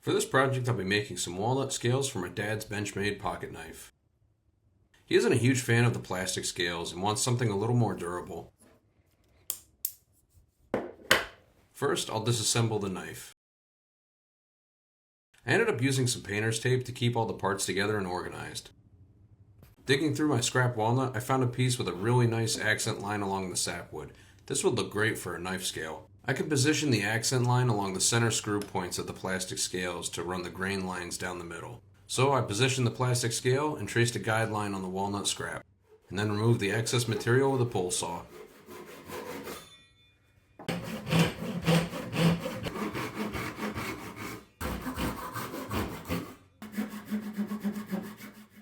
For this project, I'll be making some walnut scales for my dad's Benchmade pocket knife. He isn't a huge fan of the plastic scales and wants something a little more durable. First, I'll disassemble the knife. I ended up using some painter's tape to keep all the parts together and organized. Digging through my scrap walnut, I found a piece with a really nice accent line along the sapwood. This would look great for a knife scale. I could position the accent line along the center screw points of the plastic scales to run the grain lines down the middle. So I positioned the plastic scale and traced a guide line on the walnut scrap, and then removed the excess material with a pole saw.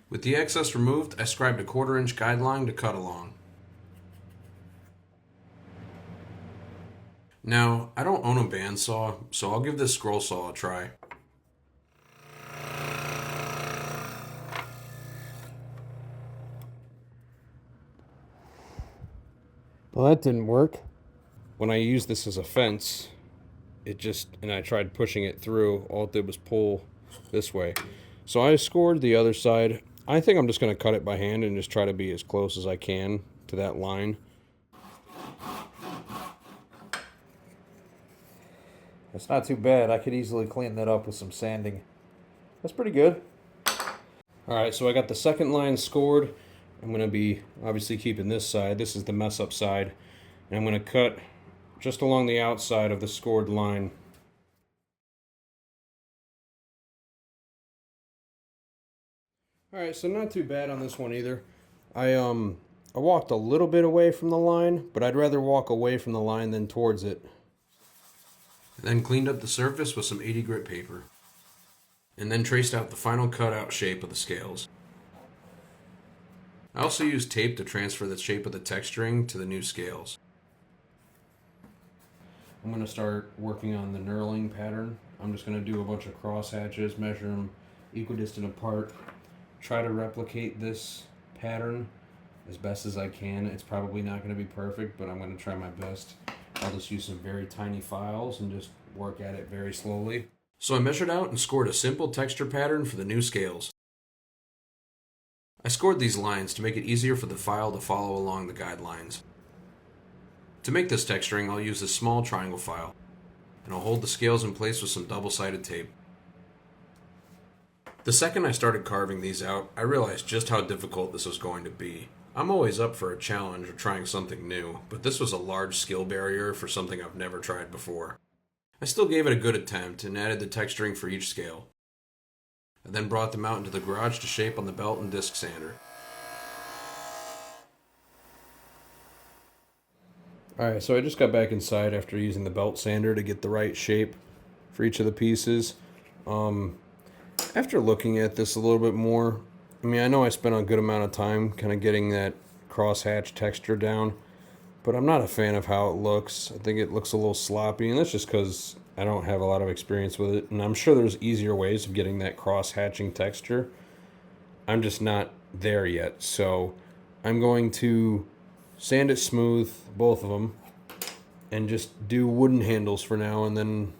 With the excess removed, I scribed a 1/4 inch guideline to cut along. Now, I don't own a bandsaw, so I'll give this scroll saw a try. Well, that didn't work. When I used this as a fence, and I tried pushing it through, all it did was pull this way. So I scored the other side. I think I'm just going to cut it by hand and just try to be as close as I can to that line. That's not too bad. I could easily clean that up with some sanding. That's pretty good. Alright, so I got the second line scored. I'm going to be obviously keeping this side. This is the mess up side. And I'm going to cut just along the outside of the scored line. Alright, so not too bad on this one either. I walked a little bit away from the line, but I'd rather walk away from the line than towards it. Then cleaned up the surface with some 80 grit paper. And then traced out the final cutout shape of the scales. I also used tape to transfer the shape of the texturing to the new scales. I'm going to start working on the knurling pattern. I'm just going to do a bunch of cross hatches, measure them equidistant apart, try to replicate this pattern as best as I can. It's probably not going to be perfect, but I'm going to try my best. I'll just use some very tiny files and just work at it very slowly. So I measured out and scored a simple texture pattern for the new scales. I scored these lines to make it easier for the file to follow along the guidelines. To make this texturing, I'll use this small triangle file, and I'll hold the scales in place with some double-sided tape. The second I started carving these out, I realized just how difficult this was going to be. I'm always up for a challenge or trying something new, but this was a large skill barrier for something I've never tried before. I still gave it a good attempt and added the texturing for each scale. I then brought them out into the garage to shape on the belt and disc sander. Alright, so I just got back inside after using the belt sander to get the right shape for each of the pieces. After looking at this a little bit more, I know I spent a good amount of time kind of getting that crosshatch texture down, but I'm not a fan of how it looks. I think it looks a little sloppy, and that's just because I don't have a lot of experience with it, and I'm sure there's easier ways of getting that cross-hatching texture. I'm just not there yet, so I'm going to sand it smooth, both of them, and just do wooden handles for now, and then,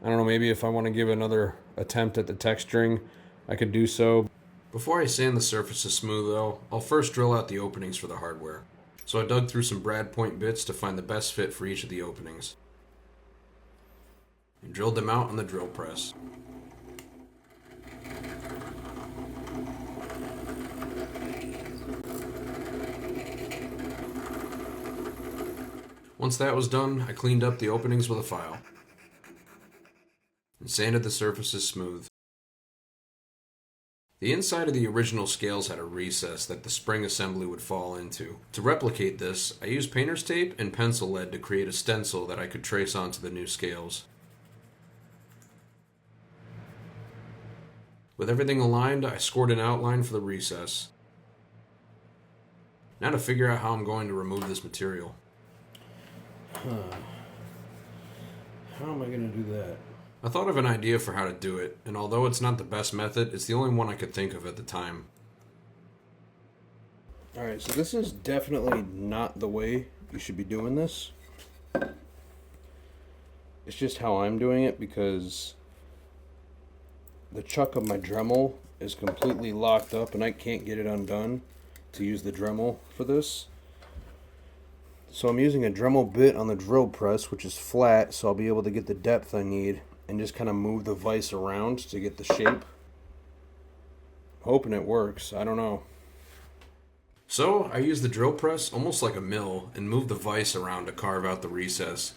I don't know, maybe if I want to give another attempt at the texturing, I could do so. Before I sand the surfaces smooth though, I'll first drill out the openings for the hardware. So I dug through some brad point bits to find the best fit for each of the openings, and drilled them out on the drill press. Once that was done, I cleaned up the openings with a file and sanded the surfaces smooth. The inside of the original scales had a recess that the spring assembly would fall into. To replicate this, I used painter's tape and pencil lead to create a stencil that I could trace onto the new scales. With everything aligned, I scored an outline for the recess. Now to figure out how I'm going to remove this material. How am I going to do that? I thought of an idea for how to do it, and although it's not the best method, it's the only one I could think of at the time. Alright, so this is definitely not the way you should be doing this. It's just how I'm doing it because the chuck of my Dremel is completely locked up and I can't get it undone to use the Dremel for this. So I'm using a Dremel bit on the drill press, which is flat, so I'll be able to get the depth I need and just kind of move the vise around to get the shape. Hoping it works, I don't know. So I use the drill press almost like a mill and move the vise around to carve out the recess.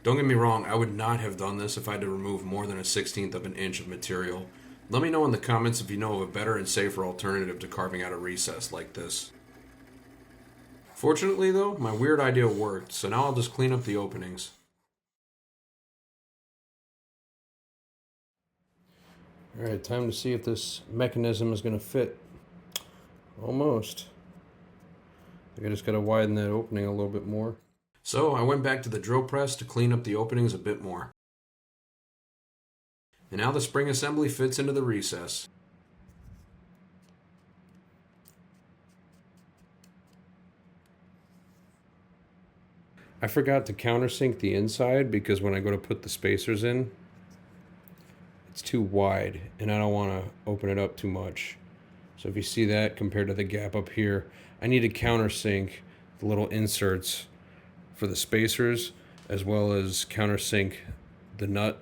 Don't get me wrong, I would not have done this if I had to remove more than 1/16 of an inch of material. Let me know in the comments if you know of a better and safer alternative to carving out a recess like this. Fortunately though, my weird idea worked, so now I'll just clean up the openings. Alright, time to see if this mechanism is going to fit. Almost. I think I just got to widen that opening a little bit more. So I went back to the drill press to clean up the openings a bit more. And now the spring assembly fits into the recess. I forgot to countersink the inside because when I go to put the spacers in, it's too wide and I don't want to open it up too much. So if you see that compared to the gap up here, I need to countersink the little inserts for the spacers as well as countersink the nut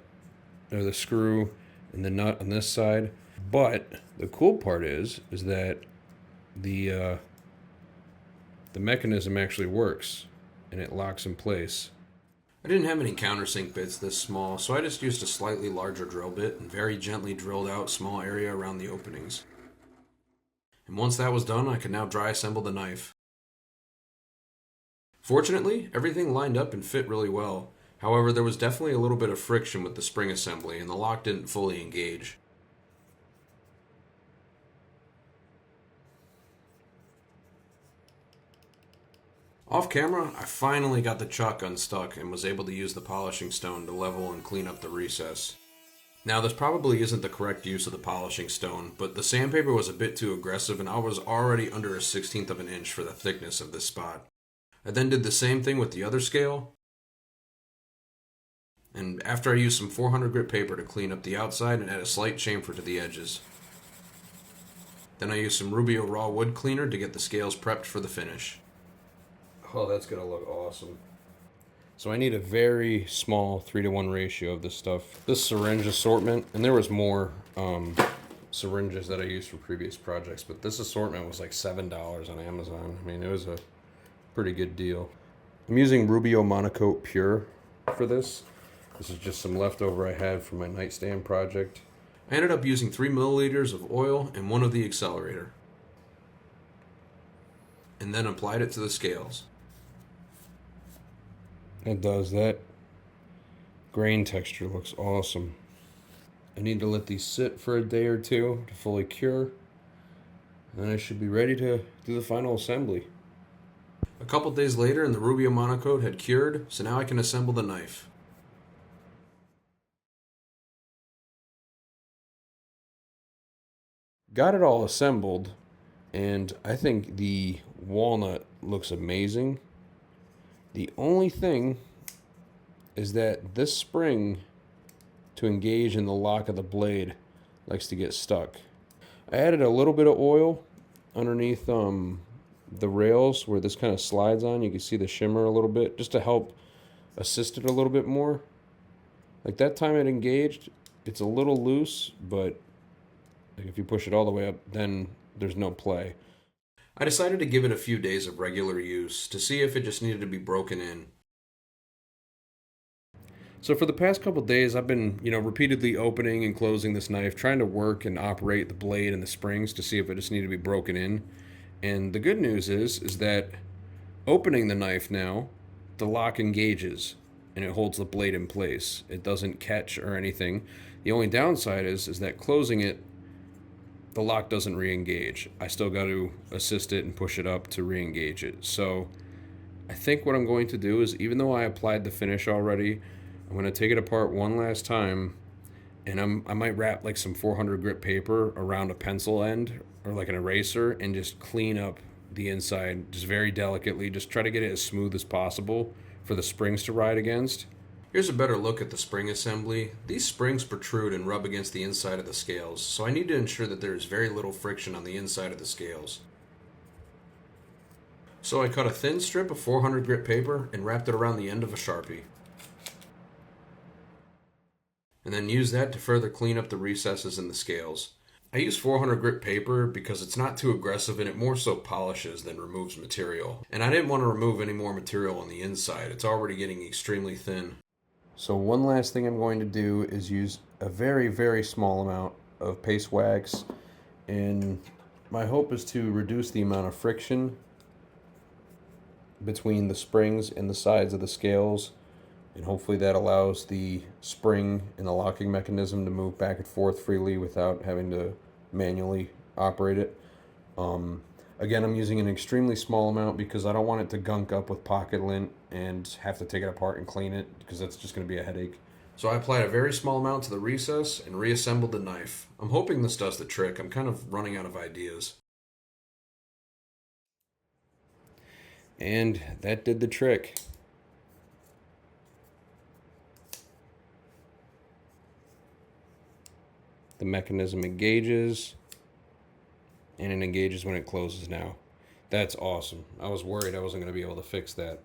or the screw and the nut on this side. But the cool part is that the mechanism actually works and it locks in place. I didn't have any countersink bits this small, so I just used a slightly larger drill bit and very gently drilled out small area around the openings. And once that was done, I could now dry assemble the knife. Fortunately, everything lined up and fit really well. However, there was definitely a little bit of friction with the spring assembly and the lock didn't fully engage. Off camera, I finally got the chuck unstuck and was able to use the polishing stone to level and clean up the recess. Now this probably isn't the correct use of the polishing stone, but the sandpaper was a bit too aggressive and I was already under 1/16 of an inch for the thickness of this spot. I then did the same thing with the other scale, and after I used some 400 grit paper to clean up the outside and add a slight chamfer to the edges. Then I used some Rubio raw wood cleaner to get the scales prepped for the finish. Oh, that's gonna look awesome. So I need a very small 3-to-1 ratio of this stuff. This syringe assortment, and there was more syringes that I used for previous projects, but this assortment was like $7 on Amazon. I mean, it was a pretty good deal. I'm using Rubio Monocoat Pure for this. This is just some leftover I had from my nightstand project. I ended up using 3 milliliters of oil and 1 of the accelerator. And then applied it to the scales. It does. That grain texture looks awesome. I need to let these sit for a day or two to fully cure. And then I should be ready to do the final assembly. A couple days later and the Rubio Monocoat had cured, so now I can assemble the knife. Got it all assembled, and I think the walnut looks amazing. The only thing is that this spring to engage in the lock of the blade likes to get stuck. I added a little bit of oil underneath the rails where this kind of slides on. You can see the shimmer a little bit just to help assist it a little bit more. Like that time it engaged, it's a little loose, but like if you push it all the way up, then there's no play. I decided to give it a few days of regular use to see if it just needed to be broken in. So for the past couple days, I've been, repeatedly opening and closing this knife, trying to work and operate the blade and the springs to see if it just needed to be broken in. And the good news is that opening the knife now, the lock engages and it holds the blade in place. It doesn't catch or anything. The only downside is that closing it, the lock doesn't re-engage. I still got to assist it and push it up to re-engage it. So I think what I'm going to do is, even though I applied the finish already, I'm going to take it apart one last time, and I might wrap like some 400 grit paper around a pencil end or like an eraser and just clean up the inside just very delicately. Just try to get it as smooth as possible for the springs to ride against. Here's a better look at the spring assembly. These springs protrude and rub against the inside of the scales, so I need to ensure that there is very little friction on the inside of the scales. So I cut a thin strip of 400 grit paper and wrapped it around the end of a Sharpie. And then used that to further clean up the recesses in the scales. I use 400 grit paper because it's not too aggressive and it more so polishes than removes material. And I didn't want to remove any more material on the inside. It's already getting extremely thin. So one last thing I'm going to do is use a very, very small amount of paste wax, and my hope is to reduce the amount of friction between the springs and the sides of the scales, and hopefully that allows the spring and the locking mechanism to move back and forth freely without having to manually operate it. Again, I'm using an extremely small amount because I don't want it to gunk up with pocket lint and have to take it apart and clean it, because that's just going to be a headache. So I applied a very small amount to the recess and reassembled the knife. I'm hoping this does the trick. I'm kind of running out of ideas. And that did the trick. The mechanism engages, and it engages when it closes now. That's awesome. I was worried I wasn't going to be able to fix that.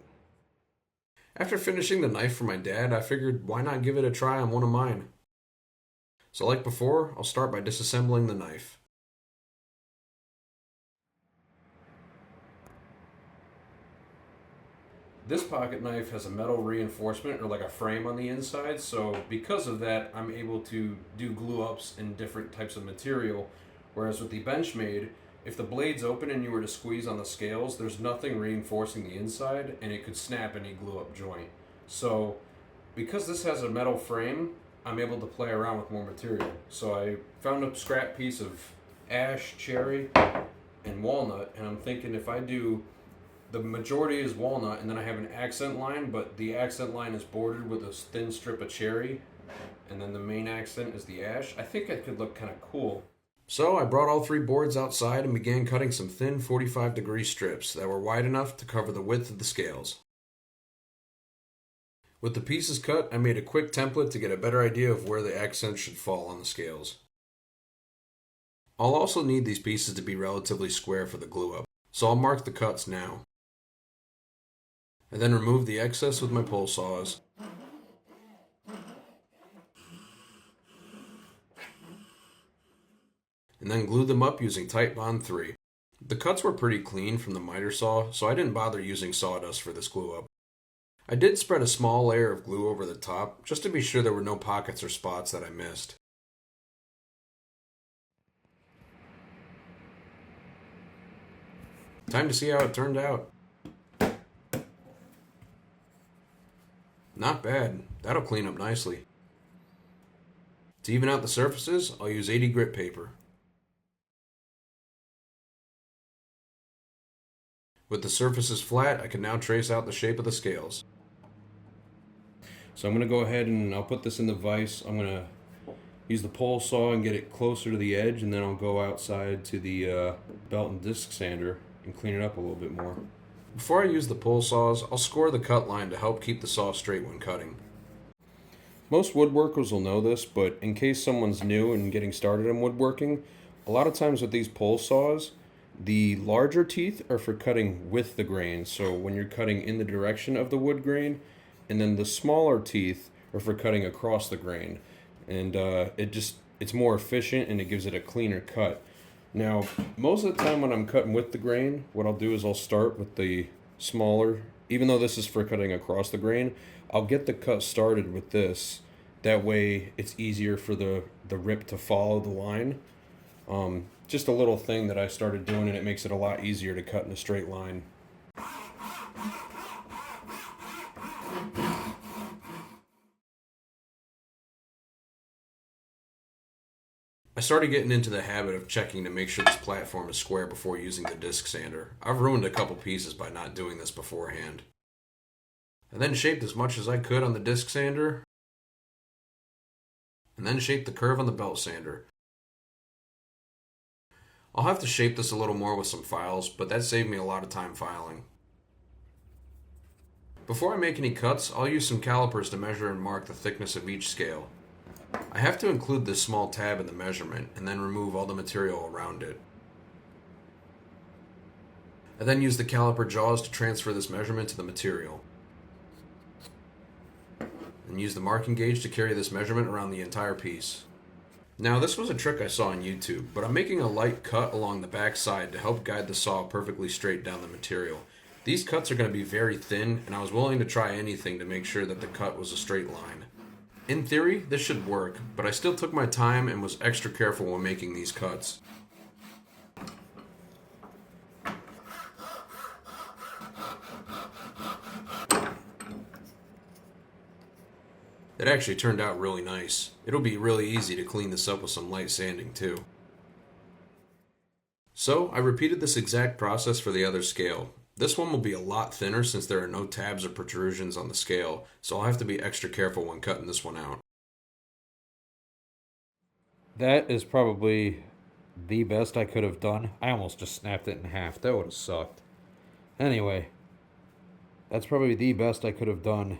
After finishing the knife for my dad, I figured why not give it a try on one of mine. So like before, I'll start by disassembling the knife. This pocket knife has a metal reinforcement, or like a frame on the inside, so because of that, I'm able to do glue ups in different types of material, whereas with the Benchmade, if the blade's open and you were to squeeze on the scales, there's nothing reinforcing the inside, and it could snap any glue up joint. So because this has a metal frame, I'm able to play around with more material. So I found a scrap piece of ash, cherry, and walnut, and I'm thinking if I do, the majority is walnut, and then I have an accent line, but the accent line is bordered with a thin strip of cherry, and then the main accent is the ash. I think it could look kind of cool. So I brought all 3 boards outside and began cutting some thin 45-degree strips that were wide enough to cover the width of the scales. With the pieces cut, I made a quick template to get a better idea of where the accents should fall on the scales. I'll also need these pieces to be relatively square for the glue up, so I'll mark the cuts now. I then remove the excess with my pole saws. And then glue them up using Titebond 3. The cuts were pretty clean from the miter saw, so I didn't bother using sawdust for this glue up. I did spread a small layer of glue over the top, just to be sure there were no pockets or spots that I missed. Time to see how it turned out. Not bad. That'll clean up nicely. To even out the surfaces, I'll use 80 grit paper. With the surfaces flat, I can now trace out the shape of the scales. So I'm going to go ahead and I'll put this in the vise. I'm going to use the pole saw and get it closer to the edge, and then I'll go outside to the belt and disc sander and clean it up a little bit more. Before I use the pole saws, I'll score the cut line to help keep the saw straight when cutting. Most woodworkers will know this, but in case someone's new and getting started in woodworking, a lot of times with these pole saws, the larger teeth are for cutting with the grain, so when you're cutting in the direction of the wood grain, and then the smaller teeth are for cutting across the grain. And it's more efficient and it gives it a cleaner cut. Now, most of the time when I'm cutting with the grain, what I'll do is I'll start with the smaller, even though this is for cutting across the grain, I'll get the cut started with this. That way it's easier for the rip to follow the line. Just a little thing that I started doing, and it makes it a lot easier to cut in a straight line. I started getting into the habit of checking to make sure this platform is square before using the disc sander. I've ruined a couple pieces by not doing this beforehand. I then shaped as much as I could on the disc sander, and then shaped the curve on the belt sander. I'll have to shape this a little more with some files, but that saved me a lot of time filing. Before I make any cuts, I'll use some calipers to measure and mark the thickness of each scale. I have to include this small tab in the measurement and then remove all the material around it. I then use the caliper jaws to transfer this measurement to the material. And use the marking gauge to carry this measurement around the entire piece. Now this was a trick I saw on YouTube, but I'm making a light cut along the back side to help guide the saw perfectly straight down the material. These cuts are going to be very thin, and I was willing to try anything to make sure that the cut was a straight line. In theory, this should work, but I still took my time and was extra careful when making these cuts. It actually turned out really nice. It'll be really easy to clean this up with some light sanding too. So I repeated this exact process for the other scale. This one will be a lot thinner since there are no tabs or protrusions on the scale, so I'll have to be extra careful when cutting this one out. That is probably the best I could have done. I almost just snapped it in half. That would have sucked. Anyway, that's probably the best I could have done.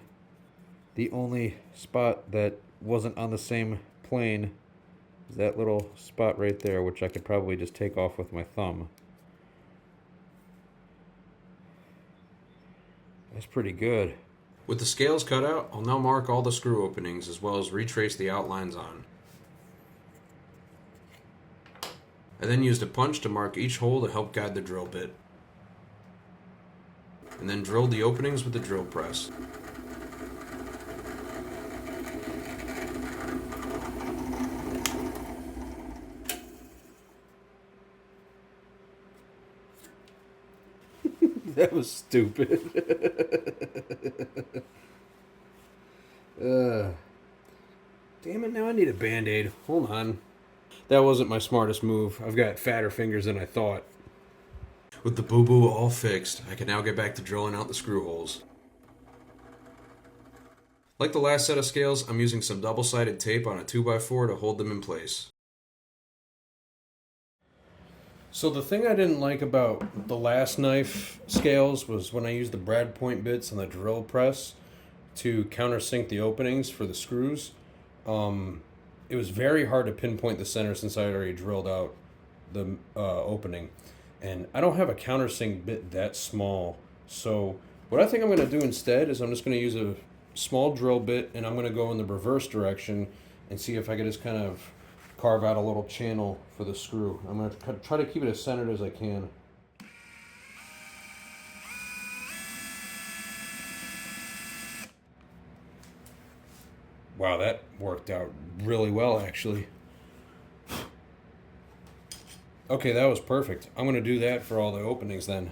The only spot that wasn't on the same plane is that little spot right there, which I could probably just take off with my thumb. That's pretty good. With the scales cut out, I'll now mark all the screw openings as well as retrace the outlines on. I then used a punch to mark each hole to help guide the drill bit. And then drilled the openings with the drill press. That was stupid. Damn it, now I need a Band-Aid. Hold on. That wasn't my smartest move. I've got fatter fingers than I thought. With the boo-boo all fixed, I can now get back to drilling out the screw holes. Like the last set of scales, I'm using some double-sided tape on a 2x4 to hold them in place. So the thing I didn't like about the last knife scales was when I used the brad point bits on the drill press to countersink the openings for the screws. It was very hard to pinpoint the center since I had already drilled out the opening. And I don't have a countersink bit that small. So what I think I'm going to do instead is I'm just going to use a small drill bit and I'm going to go in the reverse direction and see if I can just kind of carve out a little channel for the screw. I'm going to try to keep it as centered as I can. Wow, that worked out really well, actually. Okay, that was perfect. I'm going to do that for all the openings then.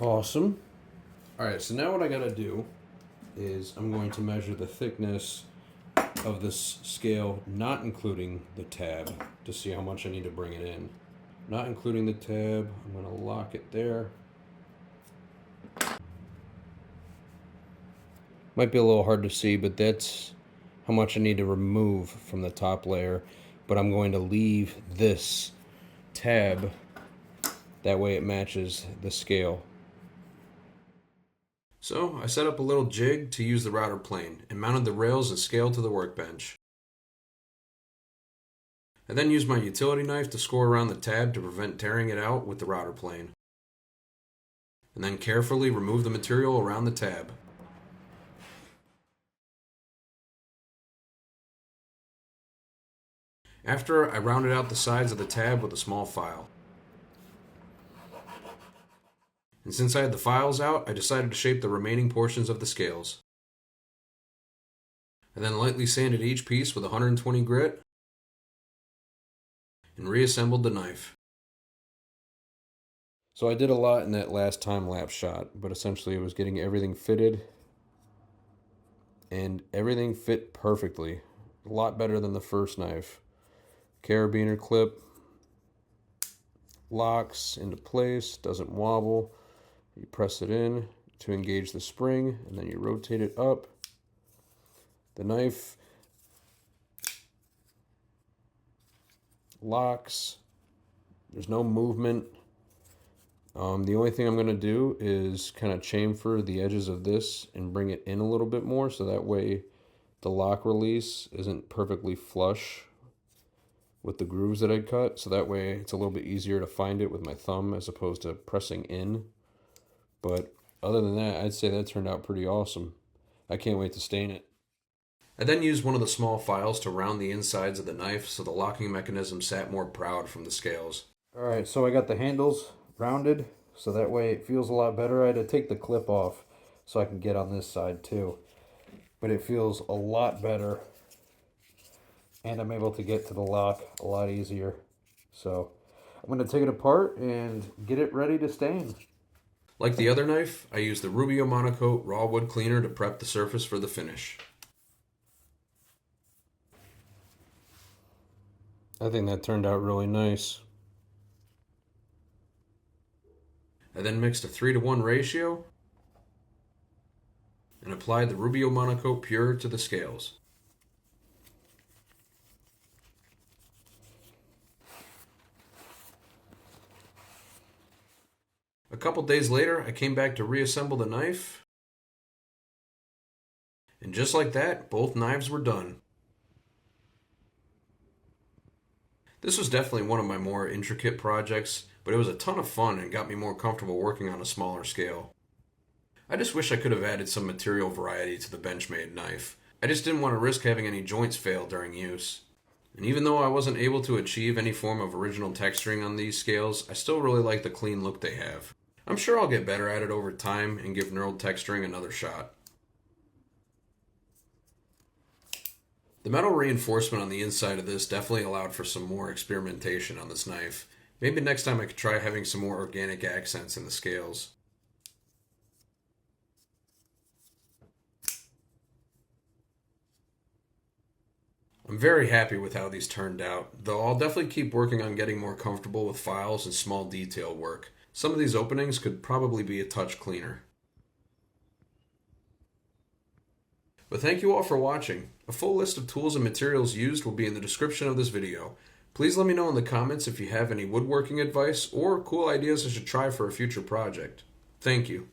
Awesome. Alright, so now what I gotta do is I'm going to measure the thickness of this scale, not including the tab, to see how much I need to bring it in. Not including the tab, I'm gonna lock it there. Might be a little hard to see, but that's how much I need to remove from the top layer. But I'm going to leave this tab, that way it matches the scale. So I set up a little jig to use the router plane and mounted the rails and scale to the workbench. I then used my utility knife to score around the tab to prevent tearing it out with the router plane. And then carefully remove the material around the tab. After, I rounded out the sides of the tab with a small file. And since I had the files out, I decided to shape the remaining portions of the scales. I then lightly sanded each piece with 120 grit and reassembled the knife. So I did a lot in that last time-lapse shot, but essentially it was getting everything fitted, and everything fit perfectly. A lot better than the first knife. Carabiner clip, locks into place, doesn't wobble. You press it in to engage the spring, and then you rotate it up. The knife locks. There's no movement. The only thing I'm going to do is kind of chamfer the edges of this and bring it in a little bit more so that way the lock release isn't perfectly flush with the grooves that I cut. So that way it's a little bit easier to find it with my thumb as opposed to pressing in. But other than that, I'd say that turned out pretty awesome. I can't wait to stain it. I then used one of the small files to round the insides of the knife so the locking mechanism sat more proud from the scales. Alright, so I got the handles rounded so that way it feels a lot better. I had to take the clip off so I can get on this side too. But it feels a lot better. And I'm able to get to the lock a lot easier. So I'm going to take it apart and get it ready to stain. Like the other knife, I used the Rubio Monocoat raw wood cleaner to prep the surface for the finish. I think that turned out really nice. I then mixed a 3-to-1 ratio and applied the Rubio Monocoat Pure to the scales. A couple days later, I came back to reassemble the knife, and just like that, both knives were done. This was definitely one of my more intricate projects, but it was a ton of fun and got me more comfortable working on a smaller scale. I just wish I could have added some material variety to the Benchmade knife. I just didn't want to risk having any joints fail during use. And even though I wasn't able to achieve any form of original texturing on these scales, I still really like the clean look they have. I'm sure I'll get better at it over time and give knurled texturing another shot. The metal reinforcement on the inside of this definitely allowed for some more experimentation on this knife. Maybe next time I could try having some more organic accents in the scales. I'm very happy with how these turned out, though I'll definitely keep working on getting more comfortable with files and small detail work. Some of these openings could probably be a touch cleaner. But thank you all for watching. A full list of tools and materials used will be in the description of this video. Please let me know in the comments if you have any woodworking advice or cool ideas I should try for a future project. Thank you.